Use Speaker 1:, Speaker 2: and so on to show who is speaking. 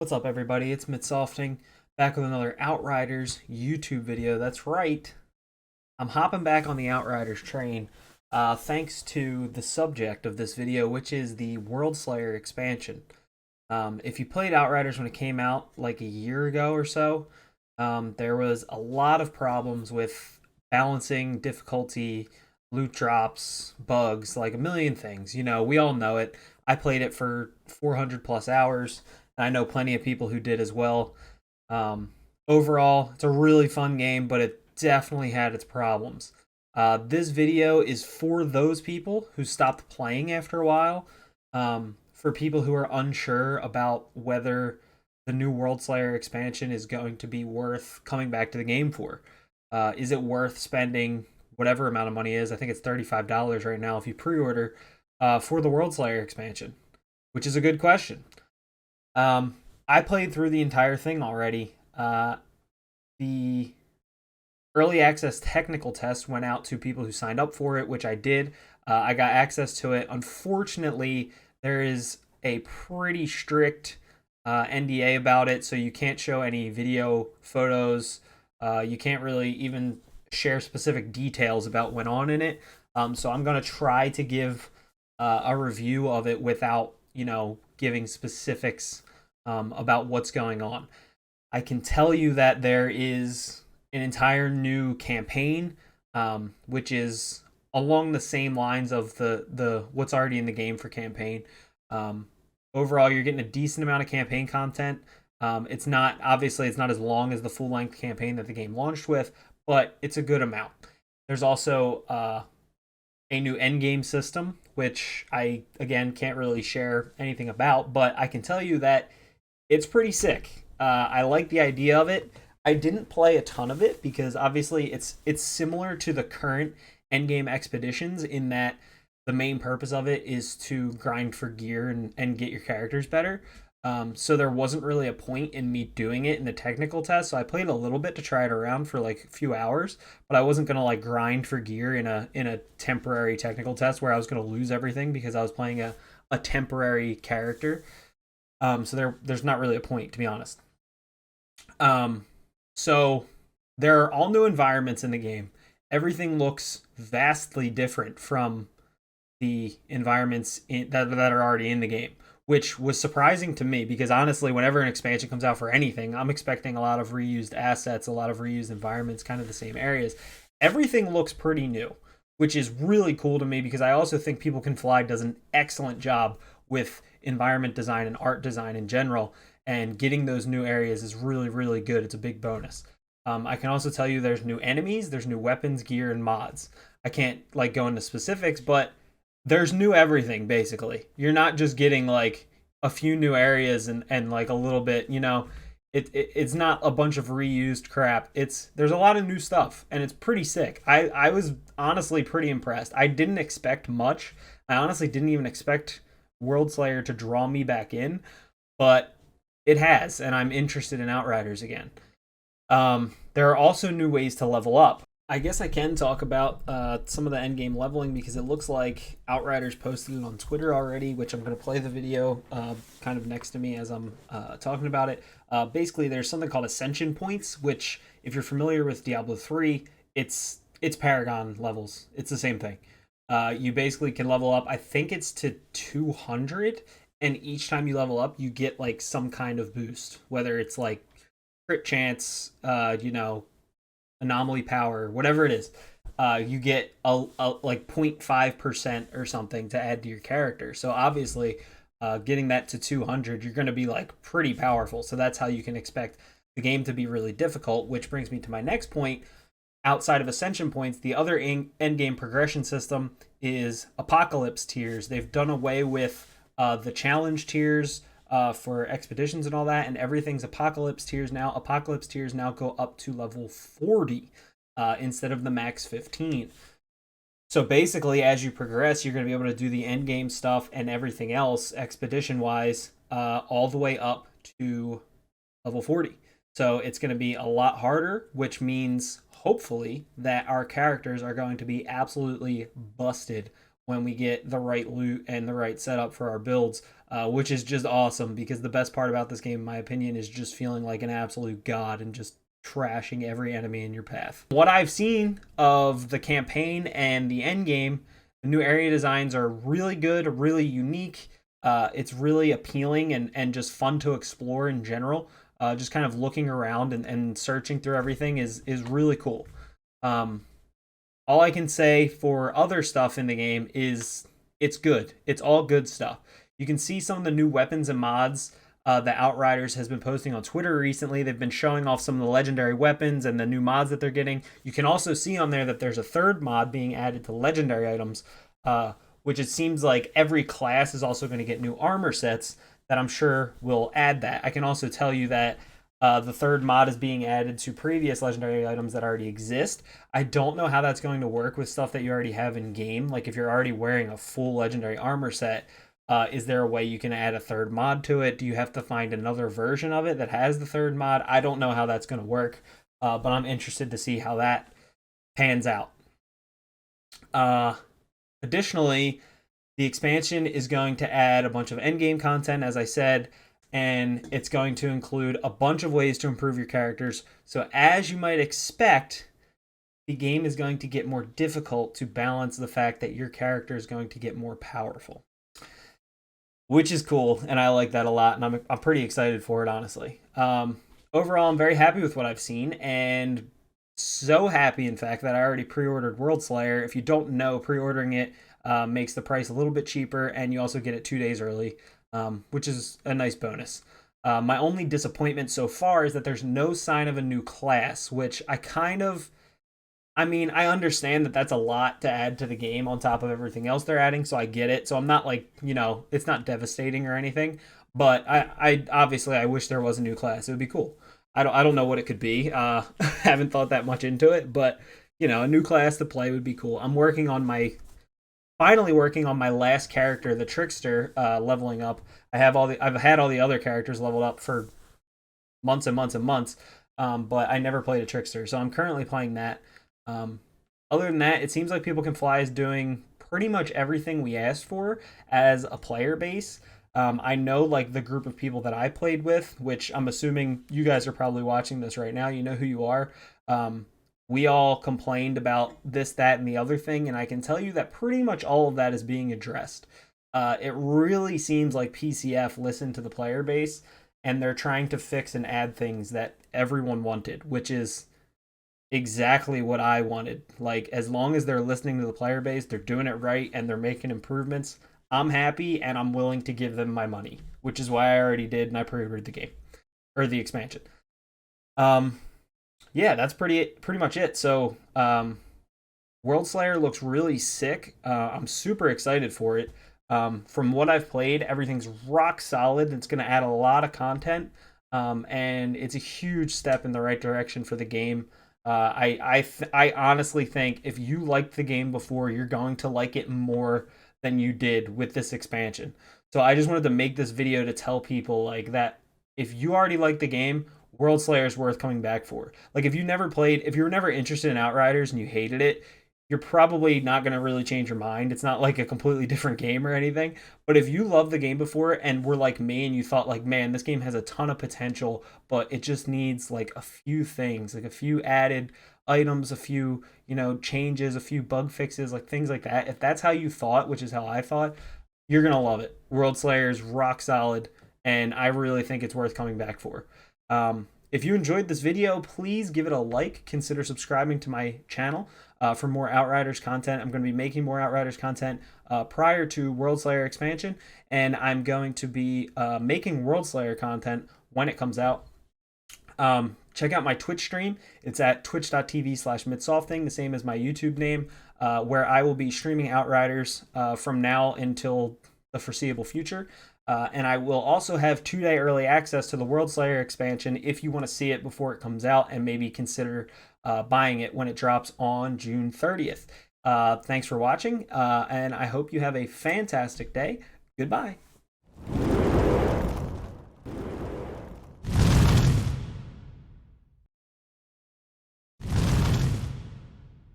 Speaker 1: What's up, everybody? It's Mitsofting, back with another Outriders YouTube video. That's right, I'm hopping back on the Outriders train, thanks to the subject of this video, which is the Worldslayer expansion. If you played Outriders when it came out like a year ago or so, there was a lot of problems with balancing, difficulty, loot drops, bugs, like a million things. We all know it. I played it for 400 plus hours. I know plenty of people who did as well. Overall, it's a really fun game, but it definitely had its problems. This video is for those people who stopped playing after a while, for people who are unsure about whether the new Worldslayer expansion is going to be worth coming back to the game for. Is it worth spending whatever amount of money is? I think it's $35 right now if you pre-order for the Worldslayer expansion, which is a good question. I played through the entire thing already. The early access technical test went out to people who signed up for it, which I did. I got access to it. Unfortunately, there is a pretty strict NDA about it, so you can't show any video, photos. You can't really even share specific details about what went on in it. So I'm going to try to give a review of it without, giving specifics about what's going on. I can tell you that there is an entire new campaign, which is along the same lines of the what's already in the game for campaign. Overall, you're getting a decent amount of campaign content. It's not as long as the full length campaign that the game launched with, but it's a good amount. There's also a new endgame system, which I, again, can't really share anything about, but I can tell you that it's pretty sick. I like the idea of it. I didn't play a ton of it because obviously it's similar to the current endgame expeditions in that the main purpose of it is to grind for gear and get your characters better. So there wasn't really a point in me doing it in the technical test. So I played a little bit to try it around for like a few hours, but I wasn't gonna like grind for gear in a temporary technical test where I was gonna lose everything because I was playing a temporary character. So there's not really a point, to be honest. So there are all new environments in the game. Everything looks vastly different from the environments that are already in the game, which was surprising to me because honestly, whenever an expansion comes out for anything, I'm expecting a lot of reused assets, a lot of reused environments, kind of the same areas. Everything looks pretty new, which is really cool to me because I also think People Can Fly does an excellent job with environment design and art design in general, and getting those new areas is really, really good. It's a big bonus. I can also tell you there's new enemies, there's new weapons, gear, and mods. I can't like go into specifics, but there's new everything basically. You're not just getting like a few new areas and like a little bit, it's not a bunch of reused crap. There's a lot of new stuff and it's pretty sick. I was honestly pretty impressed. I didn't expect much. I honestly didn't even expect Worldslayer to draw me back in, but it has, and I'm interested in Outriders again. There are also new ways to level up. I guess I can talk about some of the endgame leveling because it looks like Outriders posted it on Twitter already, which I'm going to play the video kind of next to me as I'm talking about it. Basically, there's something called Ascension Points, which, if you're familiar with Diablo 3, it's Paragon levels. It's the same thing. You basically can level up, I think it's to 200, and each time you level up, you get like some kind of boost, whether it's like crit chance, anomaly power, whatever it is. You get a like 0.5% or something to add to your character. So obviously, getting that to 200, you're going to be like pretty powerful. So that's how you can expect the game to be really difficult, which brings me to my next point. Outside of Ascension Points, the other end game progression system is Apocalypse tiers. They've done away with the challenge tiers for expeditions and all that, and everything's Apocalypse tiers now. Apocalypse tiers now go up to level 40 instead of the max 15. So basically, as you progress, you're going to be able to do the end game stuff and everything else expedition-wise all the way up to level 40. So it's going to be a lot harder, which means hopefully that our characters are going to be absolutely busted when we get the right loot and the right setup for our builds which is just awesome because the best part about this game, in my opinion, is just feeling like an absolute god and just trashing every enemy in your path. What I've seen of the campaign and the end game, the new area designs are really good, really unique. It's really appealing and just fun to explore in general. Just kind of looking around and searching through everything is really cool. All I can say for other stuff in the game is it's good. It's all good stuff. You can see some of the new weapons and mods that Outriders has been posting on Twitter recently. They've been showing off some of the legendary weapons and the new mods that they're getting. You can also see on there that there's a third mod being added to legendary items, which it seems like every class is also going to get new armor sets that I'm sure will add that. I can also tell you that the third mod is being added to previous legendary items that already exist. I don't know how that's going to work with stuff that you already have in game. Like if you're already wearing a full legendary armor set, is there a way you can add a third mod to it? Do you have to find another version of it that has the third mod? I don't know how that's going to work, but I'm interested to see how that pans out. Additionally, the expansion is going to add a bunch of endgame content, as I said, and it's going to include a bunch of ways to improve your characters. So as you might expect, the game is going to get more difficult to balance the fact that your character is going to get more powerful, which is cool, and I like that a lot, and I'm pretty excited for it, honestly. Overall, I'm very happy with what I've seen, and so happy, in fact, that I already pre-ordered Worldslayer. If you don't know, pre-ordering it makes the price a little bit cheaper, and you also get it 2 days early, which is a nice bonus. My only disappointment so far is that there's no sign of a new class, which I mean, I understand that that's a lot to add to the game on top of everything else they're adding, so I get it. So I'm not like, it's not devastating or anything, but I obviously I wish there was a new class. It would be cool. I don't know what it could be. Haven't thought that much into it, but a new class to play would be cool. I'm finally working on my last character, the Trickster, leveling up. I've had all the other characters leveled up for months and months and months, but I never played a Trickster, so I'm currently playing that. Other than that, it seems like People Can Fly is doing pretty much everything we asked for as a player base. I know like the group of people that I played with, which I'm assuming you guys are probably watching this right now. You know who you are. We all complained about this, that, and the other thing, and I can tell you that pretty much all of that is being addressed. It really seems like PCF listened to the player base, and they're trying to fix and add things that everyone wanted, which is exactly what I wanted. Like, as long as they're listening to the player base, they're doing it right, and they're making improvements, I'm happy, and I'm willing to give them my money, which is why I already did, and I pre-ordered the game, or the expansion. Yeah, that's pretty much it. So, Worldslayer looks really sick. I'm super excited for it. From what I've played, everything's rock solid. It's going to add a lot of content, and it's a huge step in the right direction for the game. I honestly think if you liked the game before, you're going to like it more than you did with this expansion. So I just wanted to make this video to tell people like that if you already liked the game, Worldslayer is worth coming back for. Like if you were never interested in Outriders and you hated it, you're probably not going to really change your mind. It's not like a completely different game or anything. But if you loved the game before and were like me and you thought like, man, this game has a ton of potential, but it just needs like a few things, like a few added items, a few, changes, a few bug fixes, like things like that. If that's how you thought, which is how I thought, you're going to love it. Worldslayer is rock solid, and I really think it's worth coming back for. If you enjoyed this video, please give it a like. Consider subscribing to my channel for more Outriders content. I'm going to be making more Outriders content prior to Worldslayer expansion, and I'm going to be making Worldslayer content when it comes out. Check out my Twitch stream. It's at twitch.tv/midsofting, the same as my YouTube name, where I will be streaming Outriders from now until the foreseeable future. And I will also have 2-day early access to the Worldslayer expansion if you want to see it before it comes out and maybe consider buying it when it drops on June 30th. Thanks for watching, and I hope you have a fantastic day. Goodbye.